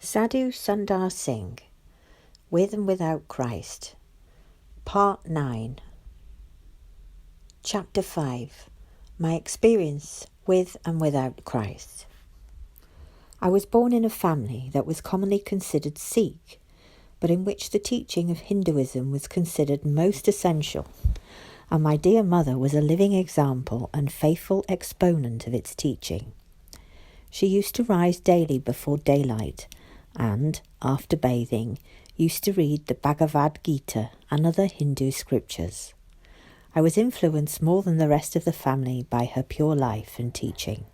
Sadhu Sundar Singh, With and Without Christ, Part 9, Chapter 5, My Experience with and Without Christ. I was born in a family that was commonly considered Sikh, but in which the teaching of Hinduism was considered most essential, and my dear mother was a living example and faithful exponent of its teaching. She used to rise daily before daylight and, after bathing, used to read the Bhagavad Gita and other Hindu scriptures. I was influenced more than the rest of the family by her pure life and teaching.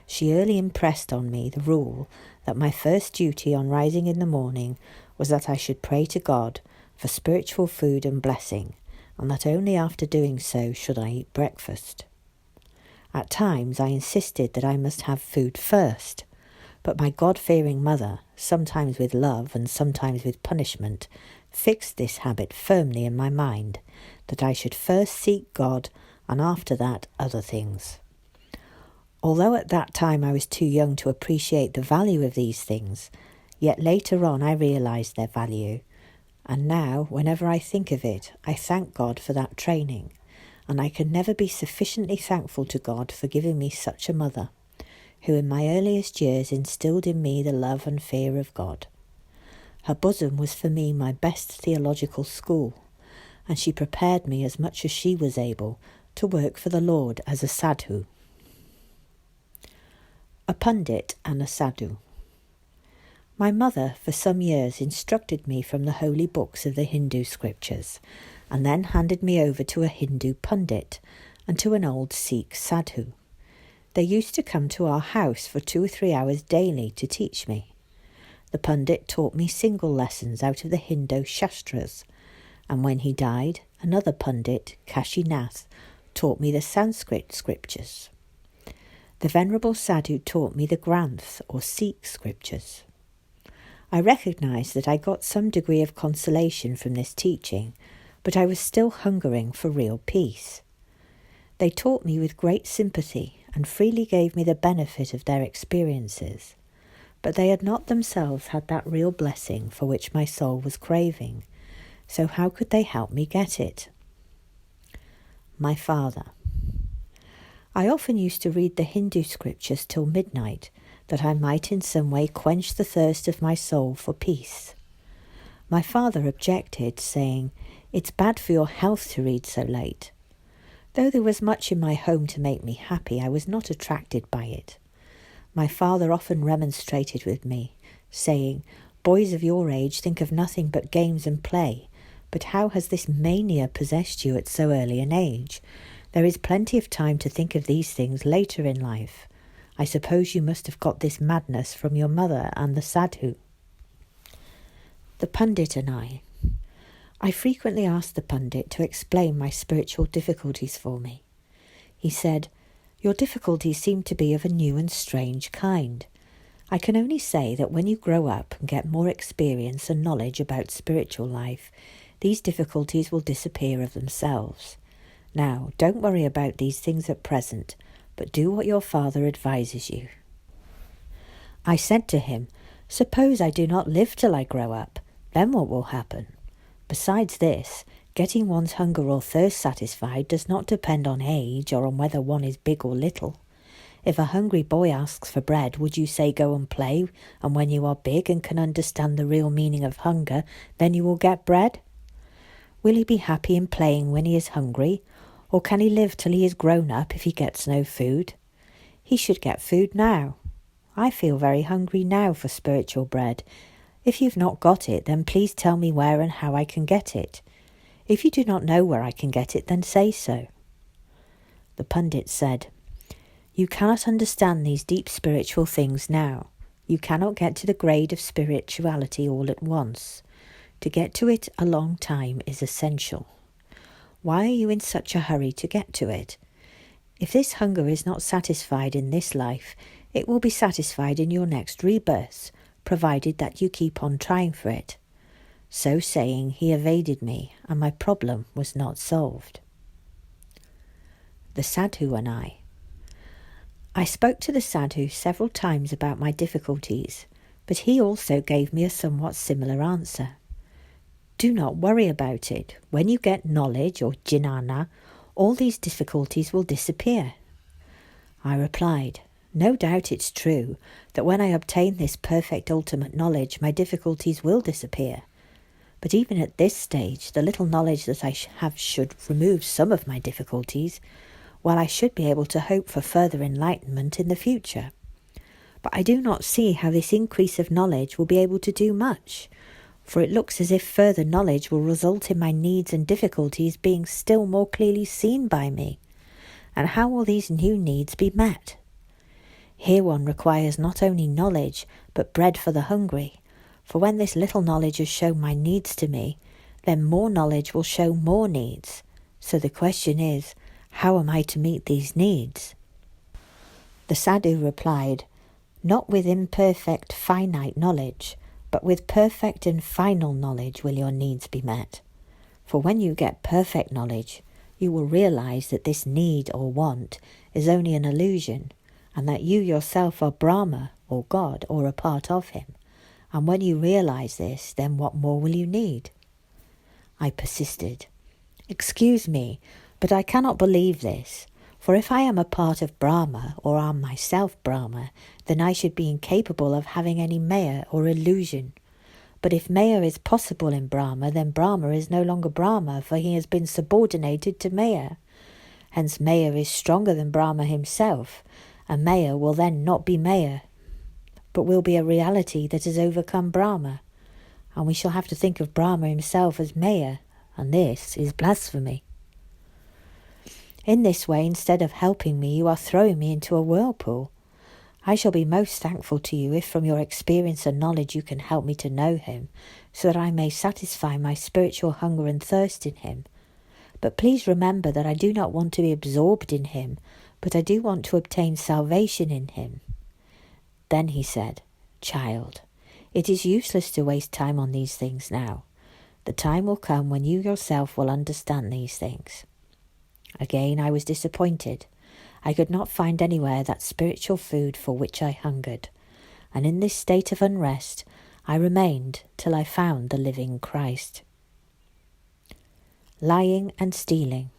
She early impressed on me the rule that my first duty on rising in the morning was that I should pray to God for spiritual food and blessing, and that only after doing so should I eat breakfast. At times I insisted that I must have food first, but my God-fearing mother, sometimes with love and sometimes with punishment, fixed this habit firmly in my mind, that I should first seek God and after that other things. Although at that time I was too young to appreciate the value of these things, yet later on I realised their value, and now, whenever I think of it, I thank God for that training, and I can never be sufficiently thankful to God for giving me such a mother, who in my earliest years instilled in me the love and fear of God. Her bosom was for me my best theological school, and she prepared me as much as she was able to work for the Lord as a sadhu. A pundit and a sadhu. My mother for some years instructed me from the holy books of the Hindu scriptures, and then handed me over to a Hindu pundit and to an old Sikh sadhu. They used to come to our house for 2 or 3 hours daily to teach me. The pundit taught me single lessons out of the Hindu Shastras, and when he died, another pundit, Kashinath, taught me the Sanskrit scriptures. The Venerable Sadhu taught me the Granth or Sikh scriptures. I recognised that I got some degree of consolation from this teaching, but I was still hungering for real peace. They taught me with great sympathy and freely gave me the benefit of their experiences, but they had not themselves had that real blessing for which my soul was craving, so how could they help me get it? My father. I often used to read the Hindu scriptures till midnight, that I might in some way quench the thirst of my soul for peace. My father objected, saying, "It's bad for your health to read so late." Though there was much in my home to make me happy, I was not attracted by it. My father often remonstrated with me, saying, "Boys of your age think of nothing but games and play, but how has this mania possessed you at so early an age? There is plenty of time to think of these things later in life. I suppose you must have got this madness from your mother and the sadhu." The pundit and I frequently asked the pundit to explain my spiritual difficulties for me. He said, "Your difficulties seem to be of a new and strange kind. I can only say that when you grow up and get more experience and knowledge about spiritual life, these difficulties will disappear of themselves. Now, don't worry about these things at present, but do what your father advises you." I said to him, "Suppose I do not live till I grow up, then what will happen? Besides this, getting one's hunger or thirst satisfied does not depend on age or on whether one is big or little. If a hungry boy asks for bread, would you say go and play, and when you are big and can understand the real meaning of hunger, then you will get bread? Will he be happy in playing when he is hungry, or can he live till he is grown up if he gets no food? He should get food now. I feel very hungry now for spiritual bread. If you've not got it, then please tell me where and how I can get it. If you do not know where I can get it, then say so." The pundit said, "You cannot understand these deep spiritual things now. You cannot get to the grade of spirituality all at once. To get to it a long time is essential. Why are you in such a hurry to get to it? If this hunger is not satisfied in this life, it will be satisfied in your next rebirth, provided that you keep on trying for it." So saying, he evaded me, and my problem was not solved. The sadhu and I spoke to the sadhu several times about my difficulties, But he also gave me a somewhat similar answer. Do not worry about it. When you get knowledge, or jnana, all these difficulties will disappear. I replied, no doubt it's true that when I obtain this perfect ultimate knowledge, my difficulties will disappear. But even at this stage, the little knowledge that I have should remove some of my difficulties, while I should be able to hope for further enlightenment in the future. But I do not see how this increase of knowledge will be able to do much, for it looks as if further knowledge will result in my needs and difficulties being still more clearly seen by me. And how will these new needs be met? Here one requires not only knowledge, but bread for the hungry, for when this little knowledge has shown my needs to me, then more knowledge will show more needs. So the question is, how am I to meet these needs? The sadhu replied, not with imperfect, finite knowledge, but with perfect and final knowledge will your needs be met. For when you get perfect knowledge, you will realize that this need or want is only an illusion, and that you yourself are Brahma, or God, or a part of him. And when you realize this, then what more will you need? I persisted. Excuse me, but I cannot believe this. For if I am a part of Brahma, or am myself Brahma, then I should be incapable of having any maya or illusion. But if maya is possible in Brahma, then Brahma is no longer Brahma, for he has been subordinated to maya. Hence maya is stronger than Brahma himself, and maya will then not be maya, but will be a reality that has overcome Brahma. And we shall have to think of Brahma himself as maya, and this is blasphemy. In this way, instead of helping me, you are throwing me into a whirlpool. I shall be most thankful to you if from your experience and knowledge you can help me to know him, so that I may satisfy my spiritual hunger and thirst in him. But please remember that I do not want to be absorbed in him, but I do want to obtain salvation in him. Then he said, Child, it is useless to waste time on these things now. The time will come when you yourself will understand these things. Again I was disappointed. I could not find anywhere that spiritual food for which I hungered, and in this state of unrest I remained till I found the living Christ. Lying and stealing.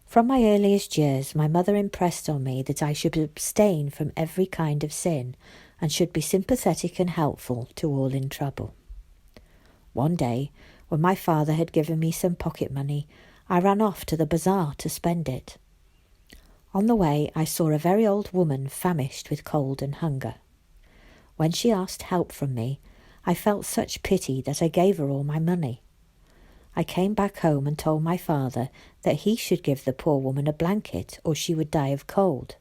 From my earliest years, my mother impressed on me that I should abstain from every kind of sin, and should be sympathetic and helpful to all in trouble. One day, when my father had given me some pocket money, I ran off to the bazaar to spend it. On the way, I saw a very old woman famished with cold and hunger. When she asked help from me, I felt such pity that I gave her all my money. I came back home and told my father that he should give the poor woman a blanket or she would die of cold.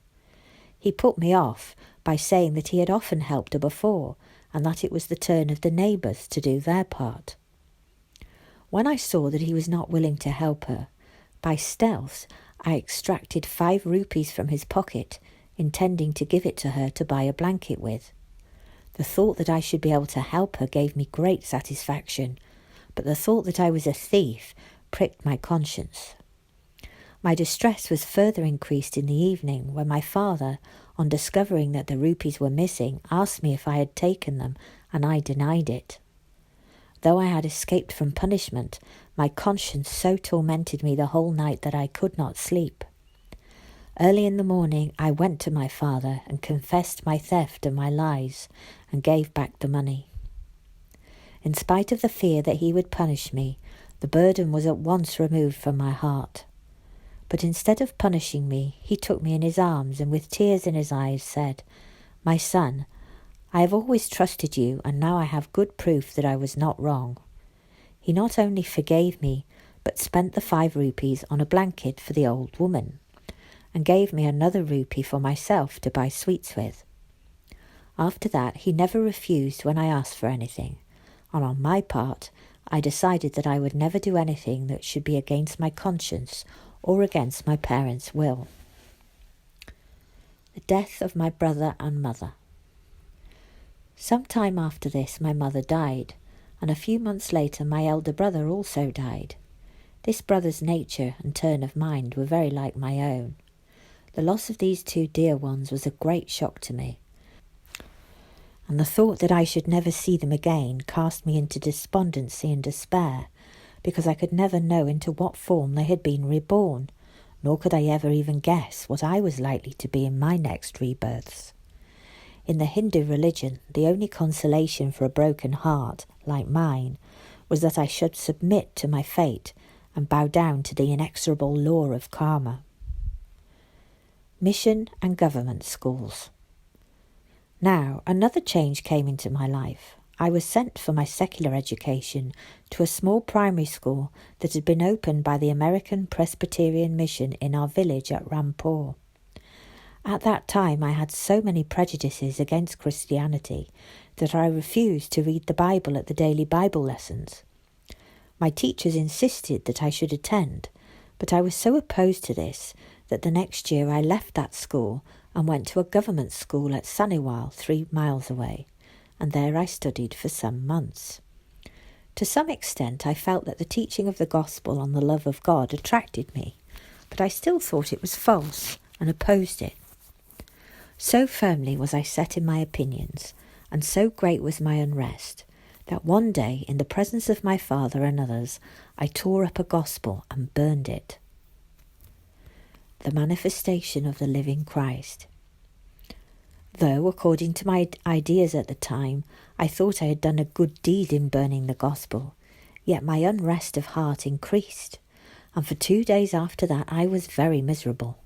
He put me off by saying that he had often helped her before and that it was the turn of the neighbours to do their part. When I saw that he was not willing to help her, by stealth I extracted 5 rupees from his pocket, intending to give it to her to buy a blanket with. The thought that I should be able to help her gave me great satisfaction, but the thought that I was a thief pricked my conscience. My distress was further increased in the evening when my father, on discovering that the rupees were missing, asked me if I had taken them, and I denied it. Though I had escaped from punishment, my conscience so tormented me the whole night that I could not sleep. Early in the morning I went to my father and confessed my theft and my lies, and gave back the money. In spite of the fear that he would punish me, the burden was at once removed from my heart. But instead of punishing me, he took me in his arms and with tears in his eyes said, "My son, I have always trusted you, and now I have good proof that I was not wrong." He not only forgave me, but spent the 5 rupees on a blanket for the old woman, and gave me another rupee for myself to buy sweets with. After that, he never refused when I asked for anything, and on my part, I decided that I would never do anything that should be against my conscience or against my parents' will. The death of my brother and mother. Some time after this, my mother died, and a few months later my elder brother also died. This brother's nature and turn of mind were very like my own. The loss of these 2 dear ones was a great shock to me. and the thought that I should never see them again cast me into despondency and despair, because I could never know into what form they had been reborn, nor could I ever even guess what I was likely to be in my next rebirths. In the Hindu religion, the only consolation for a broken heart, like mine, was that I should submit to my fate and bow down to the inexorable law of karma. Mission and government schools. Now, another change came into my life. I was sent for my secular education to a small primary school that had been opened by the American Presbyterian Mission in our village at Rampur. At that time I had so many prejudices against Christianity that I refused to read the Bible at the daily Bible lessons. My teachers insisted that I should attend, but I was so opposed to this that the next year I left that school and went to a government school at Saniwal, 3 miles away, and there I studied for some months. To some extent I felt that the teaching of the gospel on the love of God attracted me, but I still thought it was false and opposed it. So firmly was I set in my opinions, and so great was my unrest, that one day, in the presence of my father and others, I tore up a gospel and burned it. The manifestation of the living Christ. Though, according to my ideas at the time, I thought I had done a good deed in burning the gospel, yet my unrest of heart increased, and for 2 days after that I was very miserable.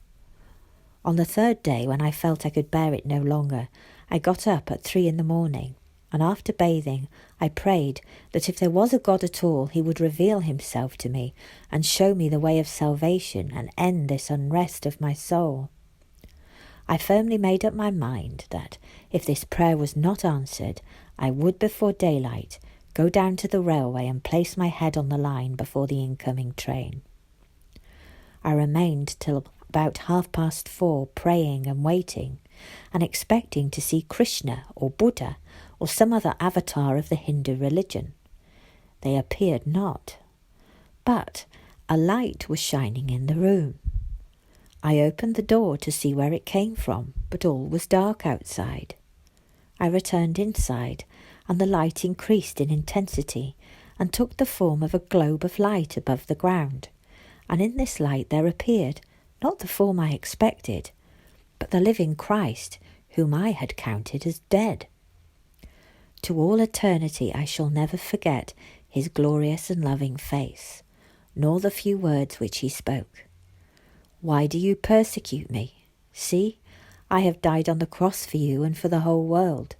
On the 3rd day, when I felt I could bear it no longer, I got up at 3 a.m, and after bathing, I prayed that if there was a God at all, he would reveal himself to me and show me the way of salvation and end this unrest of my soul. I firmly made up my mind that, if this prayer was not answered, I would before daylight go down to the railway and place my head on the line before the incoming train. I remained till about 4:30 praying and waiting, and expecting to see Krishna or Buddha or some other avatar of the Hindu religion. They appeared not, but a light was shining in the room. I opened the door to see where it came from, but all was dark outside. I returned inside, and the light increased in intensity and took the form of a globe of light above the ground, and in this light there appeared not the form I expected, but the living Christ, whom I had counted as dead. To all eternity I shall never forget his glorious and loving face, nor the few words which he spoke. "Why do you persecute me? See, I have died on the cross for you and for the whole world."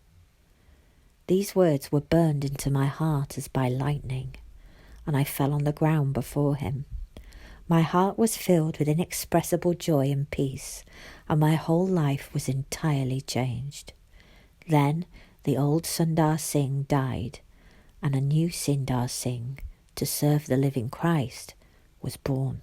These words were burned into my heart as by lightning, and I fell on the ground before him. My heart was filled with inexpressible joy and peace, and my whole life was entirely changed. Then the old Sundar Singh died, and a new Sundar Singh, to serve the living Christ, was born.